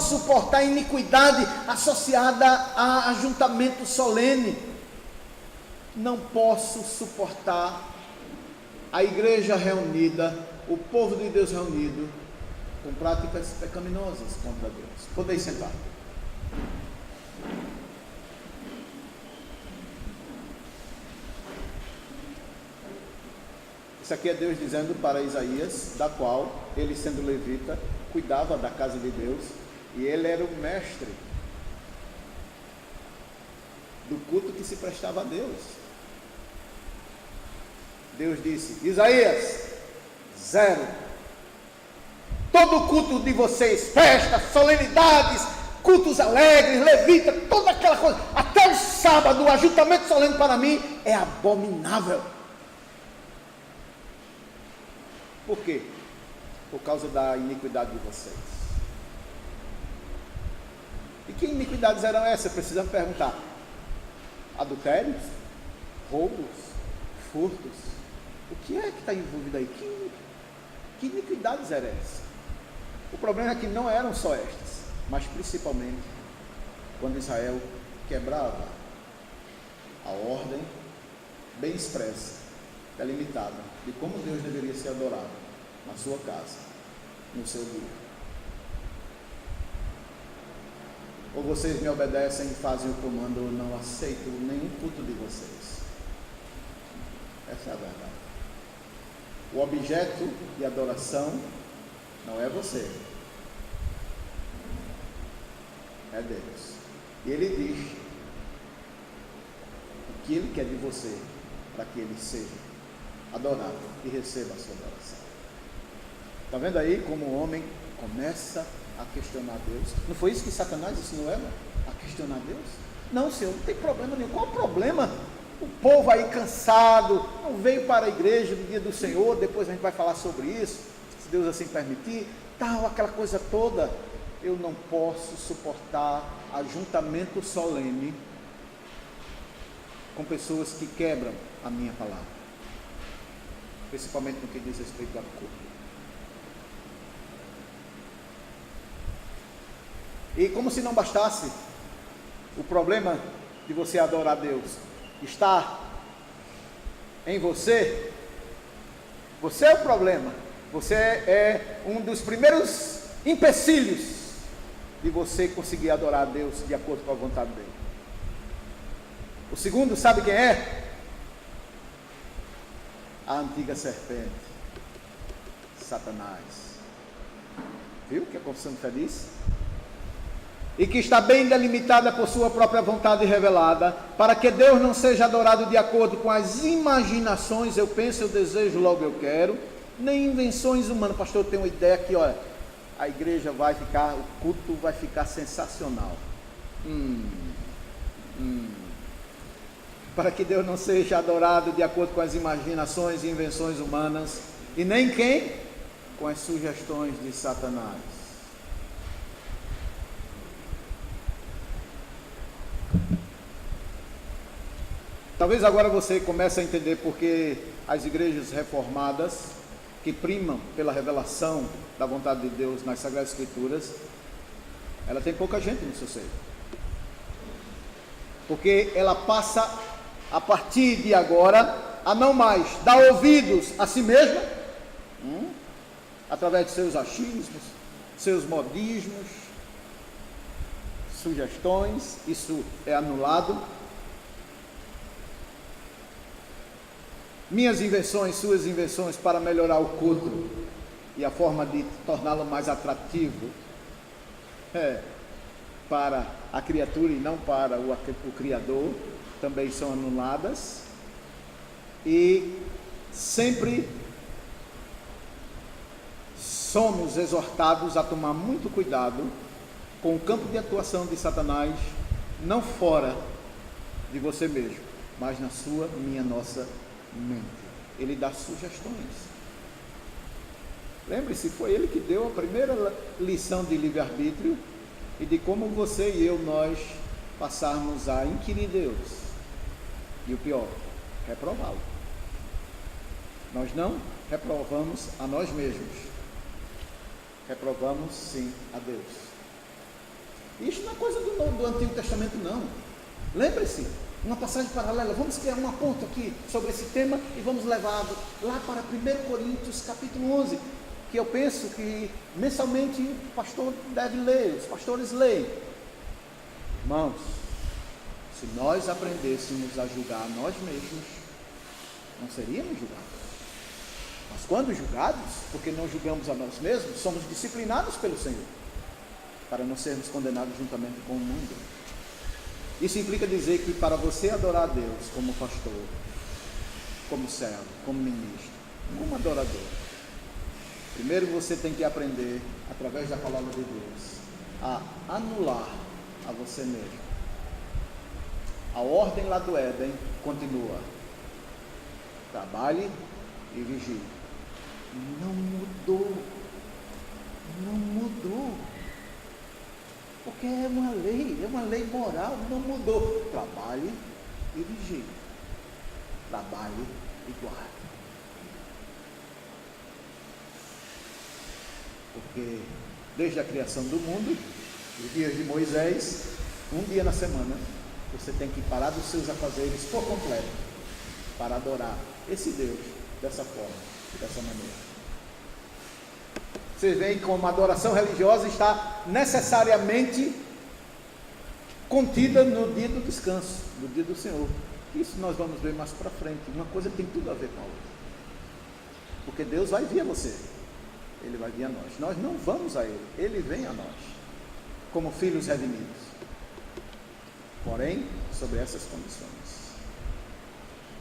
suportar iniquidade associada a ajuntamento solene. Não posso suportar a igreja reunida, o povo de Deus reunido, com práticas pecaminosas contra Deus. Podeis sentar. Isso aqui é Deus dizendo para Isaías, da qual ele, sendo levita, cuidava da casa de Deus, e ele era o mestre do culto que se prestava a Deus. Deus disse: Isaías, 0. Todo o culto de vocês, festas, solenidades, cultos alegres, levita, toda aquela coisa, até o sábado, o ajuntamento solene para mim é abominável. Por quê? Por causa da iniquidade de vocês. E que iniquidades eram essas? Precisamos perguntar. Adultérios? Roubos? Furtos? O que é que está envolvido aí? Que iniquidades eram essas? O problema é que não eram só estas, mas principalmente quando Israel quebrava a ordem bem expressa, delimitada, de como Deus deveria ser adorado na sua casa, no seu dia. Ou vocês me obedecem e fazem o comando, ou não aceito nenhum culto de vocês. Essa é a verdade. O objeto de adoração não é você, é Deus. E Ele diz o que Ele quer de você, para que Ele seja adorado e receba a sua adoração. Está vendo aí como o homem começa a questionar Deus? Não foi isso que Satanás ensinou ela? A questionar Deus? Não, Senhor, não tem problema nenhum. Qual o problema? O povo aí cansado, não veio para a igreja no dia do Senhor, depois a gente vai falar sobre isso, se Deus assim permitir, tal, aquela coisa toda. Eu não posso suportar ajuntamento solene com pessoas que quebram a minha palavra, principalmente no que diz respeito ao culto. E como se não bastasse, o problema de você adorar a Deus está em você. Você é o problema. Você é um dos primeiros empecilhos de você conseguir adorar a Deus de acordo com a vontade dele. O segundo, sabe quem é? A antiga serpente, Satanás. Viu que a confissão de fé diz? e que está bem delimitada por sua própria vontade revelada, para que Deus não seja adorado de acordo com as imaginações, eu penso, eu desejo, logo eu quero, nem invenções humanas. Pastor, eu tenho uma ideia aqui, olha, a igreja vai ficar, o culto vai ficar sensacional. Para que Deus não seja adorado de acordo com as imaginações e invenções humanas, e nem quem? Com as sugestões de Satanás. Talvez agora você comece a entender porque as igrejas reformadas, que primam pela revelação da vontade de Deus nas Sagradas Escrituras, ela tem pouca gente no seu seio. Porque ela passa, a partir de agora, a não mais dar ouvidos a si mesma, através de seus achismos, seus modismos, sugestões. Isso é anulado. Minhas invenções, suas invenções para melhorar o culto e a forma de torná-lo mais atrativo para a criatura e não para o Criador, também são anuladas. E sempre somos exortados a tomar muito cuidado com o campo de atuação de Satanás, não fora de você mesmo, mas na sua, nossa mente. Ele dá sugestões. Lembre-se, foi ele que deu a primeira lição de livre-arbítrio e de como você e eu, nós passarmos a inquirir Deus. E o pior, reprová-lo. Nós não reprovamos a nós mesmos. Reprovamos sim a Deus. Isso não é coisa do Antigo Testamento, não. Lembre-se, uma passagem paralela, vamos criar uma ponta aqui sobre esse tema e vamos levar lá para 1 Coríntios capítulo 11, que eu penso que mensalmente o pastor deve ler, os pastores leem. Irmãos, se nós aprendêssemos a julgar a nós mesmos, não seríamos julgados. Mas quando julgados, porque não julgamos a nós mesmos, somos disciplinados pelo Senhor, para não sermos condenados juntamente com o mundo. Isso implica dizer que para você adorar a Deus como pastor, como servo, como ministro, como adorador, primeiro você tem que aprender, através da palavra de Deus, a anular a você mesmo. A ordem lá do Éden continua: trabalhe e vigie. Não mudou. Não mudou. Porque é uma lei moral, não mudou. Trabalhe e vigie. Trabalhe e guarde. Porque desde a criação do mundo, os dias de Moisés, um dia na semana, você tem que parar dos seus afazeres por completo para adorar esse Deus dessa forma, dessa maneira. Vocês veem como a adoração religiosa está necessariamente contida no dia do descanso, no dia do Senhor. Isso nós vamos ver mais para frente. Uma coisa tem tudo a ver com a outra. Porque Deus vai vir a você, Ele vai vir a nós. Nós não vamos a Ele, Ele vem a nós, como filhos redimidos. Porém, sobre essas condições.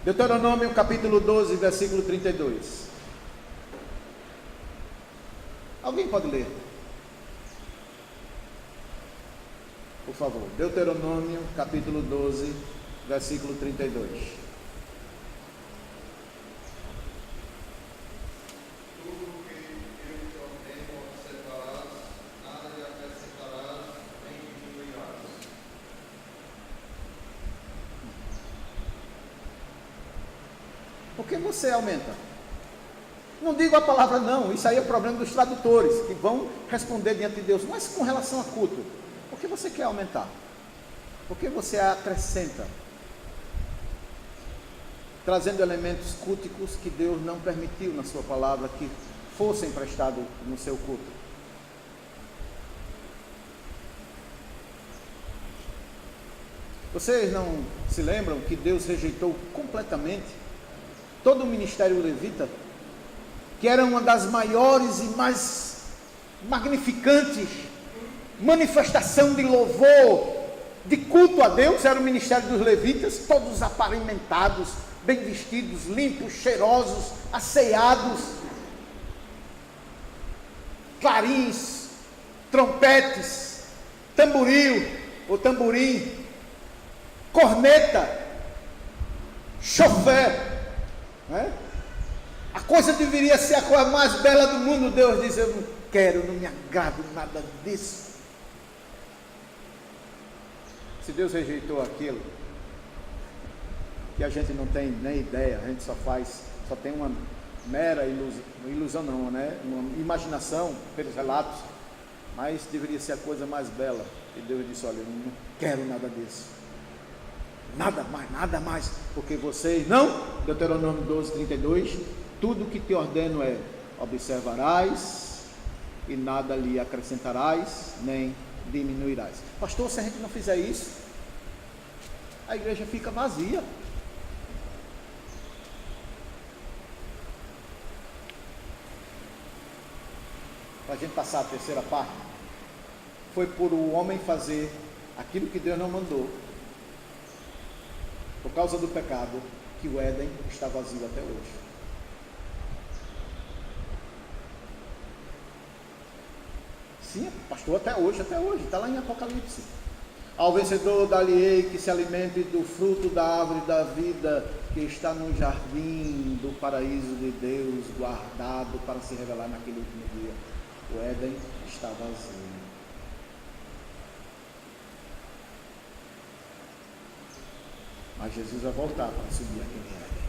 Deuteronômio capítulo 12, versículo 32. Alguém pode ler? Por favor. Deuteronômio capítulo 12, versículo 32. Por que você aumenta? Não digo a palavra não, isso aí é problema dos tradutores, que vão responder diante de Deus. Mas com relação a culto, por que você quer aumentar? Por que você acrescenta? Trazendo elementos culticos que Deus não permitiu na sua palavra que fossem prestados no seu culto. Vocês não se lembram que Deus rejeitou completamente todo o ministério levita, que era uma das maiores e mais magnificantes manifestação de louvor, de culto a Deus, era o ministério dos levitas, todos aparimentados, bem vestidos, limpos, cheirosos, asseados, clarins, trompetes, tamboril ou tamborim, corneta, chofé, né? A coisa deveria ser a coisa mais bela do mundo. Deus diz: eu não quero, não me agrado nada disso. Se Deus rejeitou aquilo, que a gente não tem nem ideia, a gente só tem uma mera ilusão não, né? Uma imaginação pelos relatos, mas deveria ser a coisa mais bela. E Deus disse: olha, eu não quero nada disso, nada mais, porque vocês não, Deuteronômio 12:32, tudo que te ordeno é: observarás e nada lhe acrescentarás, nem diminuirás. Pastor, se a gente não fizer isso, a igreja fica vazia. Para a gente passar a terceira parte, foi por o homem fazer aquilo que Deus não mandou, por causa do pecado, que o Éden está vazio até hoje. Sim, pastor, até hoje, está lá em Apocalipse. Ao vencedor dar-lhe-ei que se alimente do fruto da árvore da vida, que está no jardim do paraíso de Deus, guardado para se revelar naquele último dia. O Éden está vazio. Mas Jesus vai voltar para assumir aquele Éden.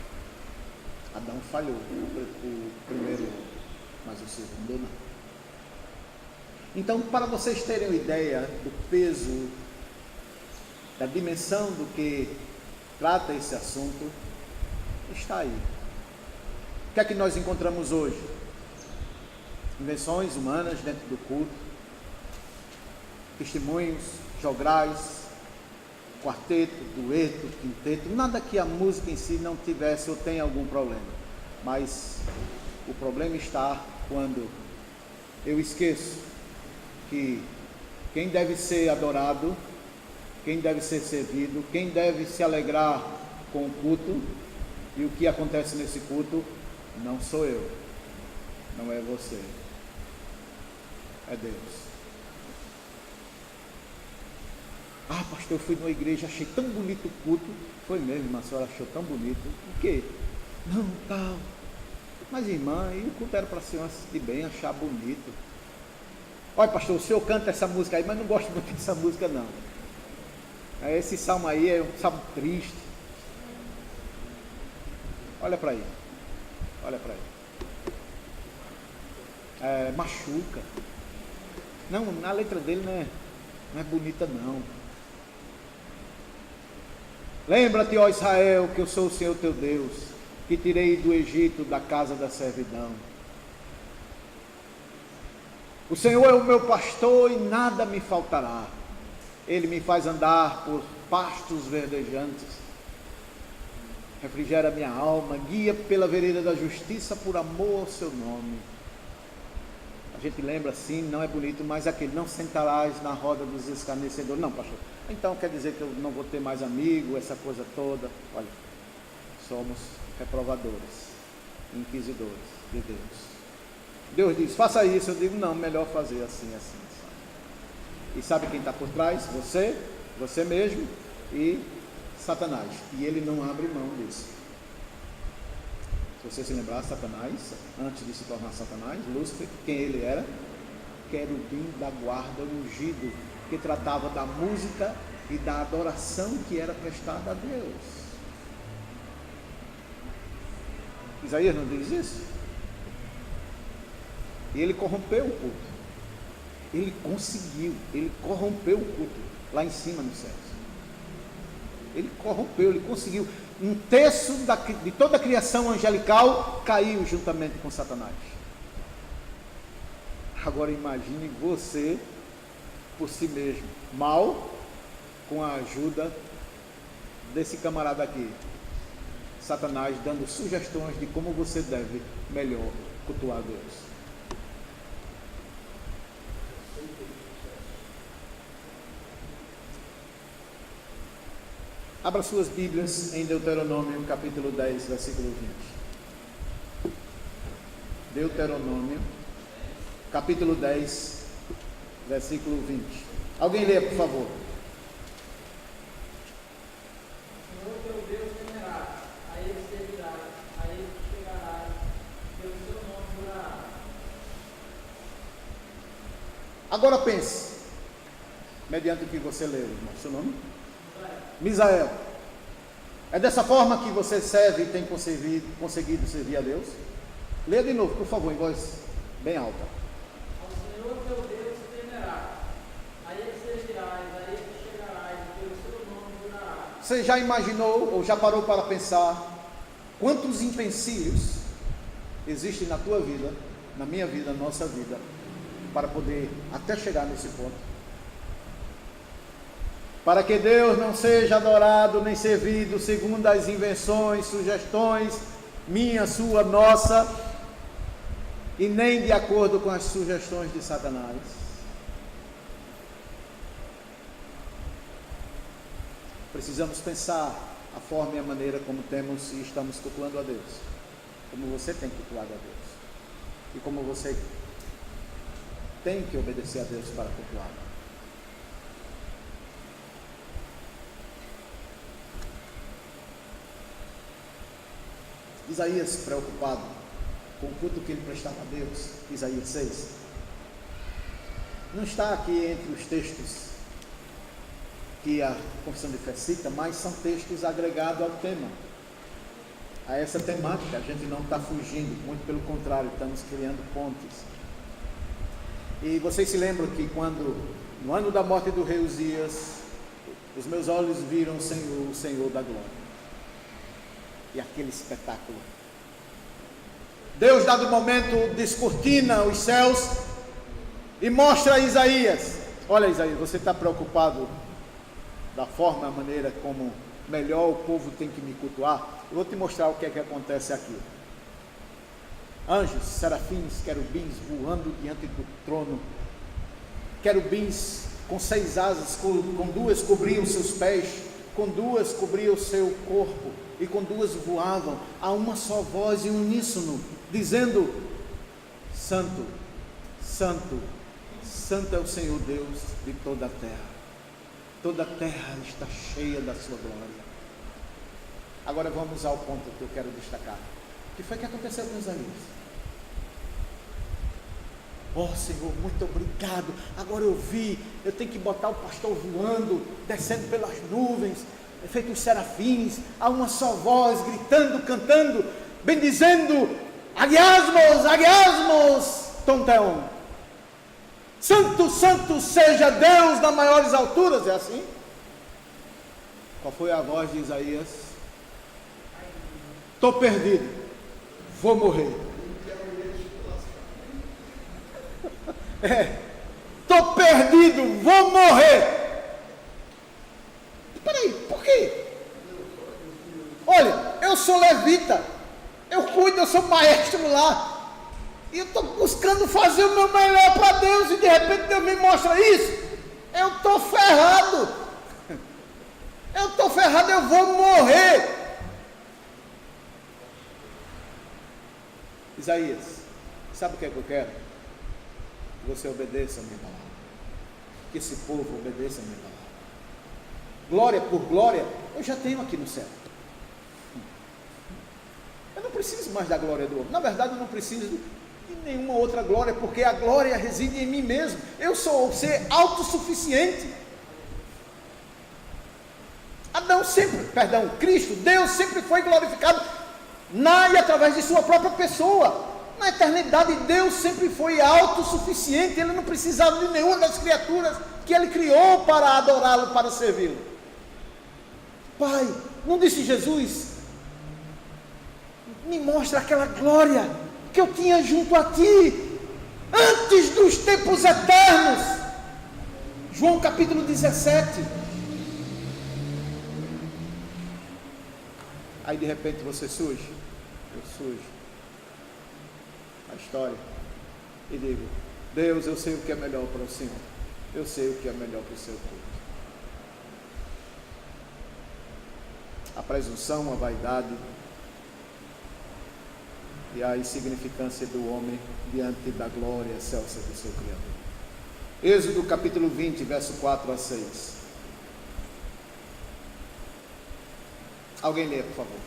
Adão falhou, o primeiro, mas o segundo não. Então, para vocês terem uma ideia do peso, da dimensão do que trata esse assunto, está aí. O que é que nós encontramos hoje? Invenções humanas dentro do culto, testemunhos, jograis, quarteto, dueto, quinteto, nada que a música em si não tivesse ou tenha algum problema. Mas o problema está quando eu esqueço que quem deve ser adorado, quem deve ser servido, quem deve se alegrar com o culto e o que acontece nesse culto, não sou eu, não é você, é Deus. Ah, pastor, eu fui numa igreja, achei tão bonito o culto. Foi mesmo, mas a senhora achou tão bonito. O quê? Não, tal. Mas irmã, e o culto era para a senhora assistir bem, achar bonito. Olha, pastor, o senhor canta essa música aí, mas não gosto muito dessa música não. Esse salmo aí é um salmo triste. Olha para aí. Olha para aí. Machuca. Não, a letra dele não é bonita não. Lembra-te, ó Israel, que eu sou o Senhor teu Deus, que tirei do Egito, da casa da servidão. O Senhor é o meu pastor e nada me faltará. Ele me faz andar por pastos verdejantes, refrigera minha alma, guia pela vereda da justiça por amor ao seu nome. A gente lembra assim, não é bonito, mas aquele: não sentarás na roda dos escarnecedores. Não, pastor, então quer dizer que eu não vou ter mais amigo, essa coisa toda. Olha, somos reprovadores, inquisidores de Deus. Deus diz: faça isso. Eu digo: não, melhor fazer assim. E sabe quem está por trás? Você mesmo e Satanás. E ele não abre mão disso. Se você se lembrar, Satanás, antes de se tornar Satanás, Lúcifer, quem ele era? Querubim da guarda ungido, que tratava da música e da adoração que era prestada a Deus. Isaías não diz isso? E ele corrompeu o culto. Ele corrompeu o culto lá em cima nos céus. Ele corrompeu, ele conseguiu. Um terço de toda a criação angelical caiu juntamente com Satanás. Agora imagine você por si mesmo, mal, com a ajuda desse camarada aqui, Satanás, dando sugestões de como você deve melhor cultuar Deus. Abra suas Bíblias em Deuteronômio, capítulo 10, versículo 20. Deuteronômio, capítulo 10, versículo 20. Alguém lê, por favor. Senhor teu Deus temerás, a ele servirás, a ele chegarás, pelo seu nome jurarás. Agora pense, mediante o que você leu, irmão. Seu nome? Misael. É dessa forma que você serve e tem conseguido servir a Deus? Leia de novo, por favor, em voz bem alta. Ao Senhor teu Deus temerás, a ele servirás, a ele chegarás, pelo seu nome jurarás. Você já imaginou ou já parou para pensar quantos empecilhos existem na tua vida, na minha vida, na nossa vida, para poder até chegar nesse ponto? Para que Deus não seja adorado nem servido segundo as invenções, sugestões, minha, sua, nossa, e nem de acordo com as sugestões de Satanás. Precisamos pensar a forma e a maneira como temos e estamos cultuando a Deus, como você tem cultuado a Deus, e como você tem que obedecer a Deus para cultuá-lo. Isaías, preocupado com o culto que ele prestava a Deus, Isaías 6, não está aqui entre os textos que a Confissão de Fé cita, mas são textos agregados ao tema, a essa temática. A gente não está fugindo, muito pelo contrário, estamos criando pontes. E vocês se lembram que quando, no ano da morte do rei Uzias, os meus olhos viram o Senhor da glória. E aquele espetáculo. Deus, dado momento, descortina os céus e mostra a Isaías: olha, Isaías, você está preocupado da forma, a maneira como melhor o povo tem que me cultuar? Eu vou te mostrar o que é que acontece aqui. Anjos, serafins, querubins voando diante do trono. Querubins com 6 asas, com 2 cobriam seus pés, com 2 cobriam o seu corpo, e com 2 voavam a uma só voz em uníssono, dizendo: Santo, Santo, Santo é o Senhor Deus de toda a terra. Toda a terra está cheia da sua glória. Agora vamos ao ponto que eu quero destacar. O que foi que aconteceu com Isaías? Oh Senhor, muito obrigado. Agora eu vi, eu tenho que botar o pastor voando, descendo pelas nuvens, feito os serafins, a uma só voz, gritando, cantando, bendizendo: Agiasmos, Agiasmos, Tonteon. Santo, santo seja Deus nas maiores alturas. É assim? Qual foi a voz de Isaías? Estou perdido, vou morrer. Estou perdido, vou morrer. Peraí, por quê? Olha, eu sou levita, eu cuido, eu sou maestro lá, e eu estou buscando fazer o meu melhor para Deus, e de repente Deus me mostra isso. Eu estou ferrado, eu vou morrer. Isaías, sabe o que é que eu quero? Que você obedeça a minha palavra, que esse povo obedeça a minha palavra. Glória por glória, eu já tenho aqui no céu. Eu não preciso mais da glória do outro. Na verdade, eu não preciso de nenhuma outra glória, porque a glória reside em mim mesmo. Eu sou o ser autossuficiente. Cristo, Deus sempre foi glorificado na e através de sua própria pessoa. Na eternidade, Deus sempre foi autossuficiente. Ele não precisava de nenhuma das criaturas que Ele criou para adorá-lo, para servi-lo. Pai, não disse Jesus: me mostra aquela glória que eu tinha junto a Ti, antes dos tempos eternos. João capítulo 17. Aí de repente você surge, eu surjo a história e digo: Deus, eu sei o que é melhor para o Senhor, eu sei o que é melhor para o seu culto. a presunção, a vaidade e a insignificância do homem diante da glória excelsa do seu Criador. Êxodo capítulo 20, verso 4 a 6. Alguém lê, por favor.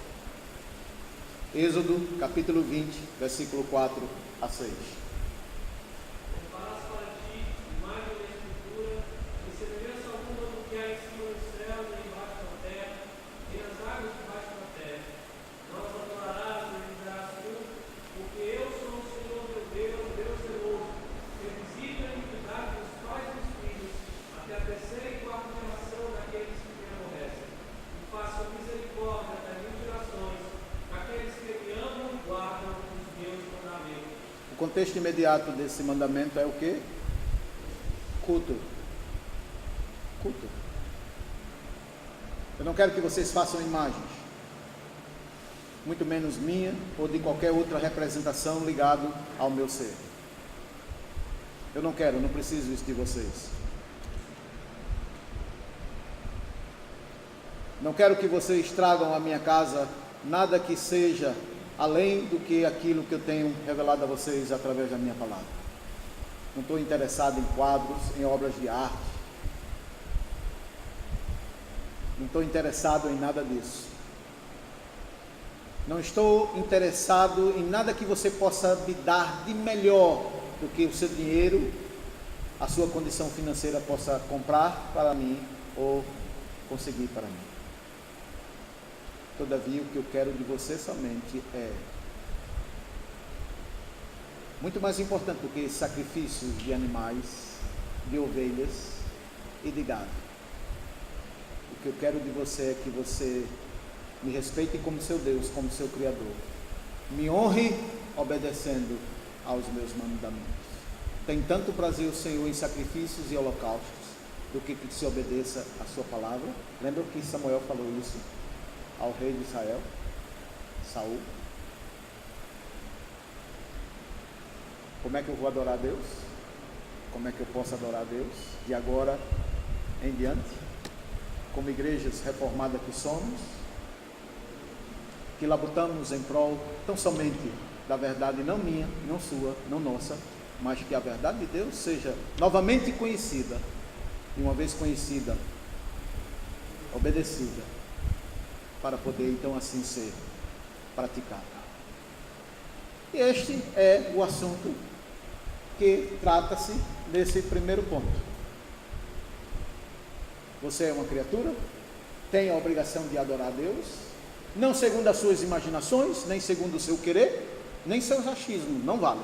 Êxodo capítulo 20, versículo 4 a 6. Farás para ti imagem da escultura, e semelhança alguma do que há em cima dos céus e embaixo da terra, e nas águas debaixo da terra. Não as adorarás e lhes darás culto, porque eu sou o Senhor teu Deus, Deus zeloso, que visita a iniquidade dos pais e dos filhos, até a terceira e quarta geração daqueles que me aborrecem. E faço misericórdia até 1000 gerações, daqueles que me amam e guardam os meus mandamentos. O contexto imediato desse mandamento é o quê? Culto. Culto. Eu não quero que vocês façam imagens, muito menos minha ou de qualquer outra representação ligado ao meu ser. Eu não quero, não preciso isso de vocês. Não quero que vocês tragam à minha casa nada que seja além do que aquilo que eu tenho revelado a vocês através da minha palavra. Não estou interessado em quadros, em obras de arte. Não estou interessado em nada disso. Não estou interessado em nada que você possa me dar de melhor do que o seu dinheiro, a sua condição financeira possa comprar para mim ou conseguir para mim. Todavia, o que eu quero de você somente é muito mais importante do que sacrifícios de animais, de ovelhas e de gado. O que eu quero de você é que você me respeite como seu Deus, como seu Criador. Me honre obedecendo aos meus mandamentos. Tem tanto prazer o Senhor em sacrifícios e holocaustos do que se obedeça a sua palavra. Lembra que Samuel falou isso ao rei de Israel, Saul? Como é que eu vou adorar a Deus? Como é que eu posso adorar a Deus de agora em diante? Como igrejas reformadas que somos, que labutamos em prol tão somente da verdade, não minha, não sua, não nossa, mas que a verdade de Deus seja novamente conhecida, e uma vez conhecida, obedecida, para poder então assim ser praticada. E este é o assunto que trata-se nesse primeiro ponto. Você é uma criatura, tem a obrigação de adorar a Deus, não segundo as suas imaginações, nem segundo o seu querer, nem seus achismos, não vale.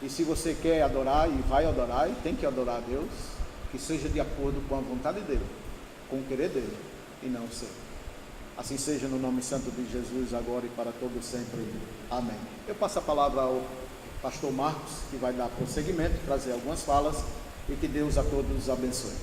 E se você quer adorar e vai adorar, e tem que adorar a Deus, que seja de acordo com a vontade dele, com o querer dele, e não o seu. Assim seja, no nome santo de Jesus, agora e para todo sempre. Amém. Eu passo a palavra ao pastor Marcos, que vai dar prosseguimento, trazer algumas falas, e que Deus a todos abençoe.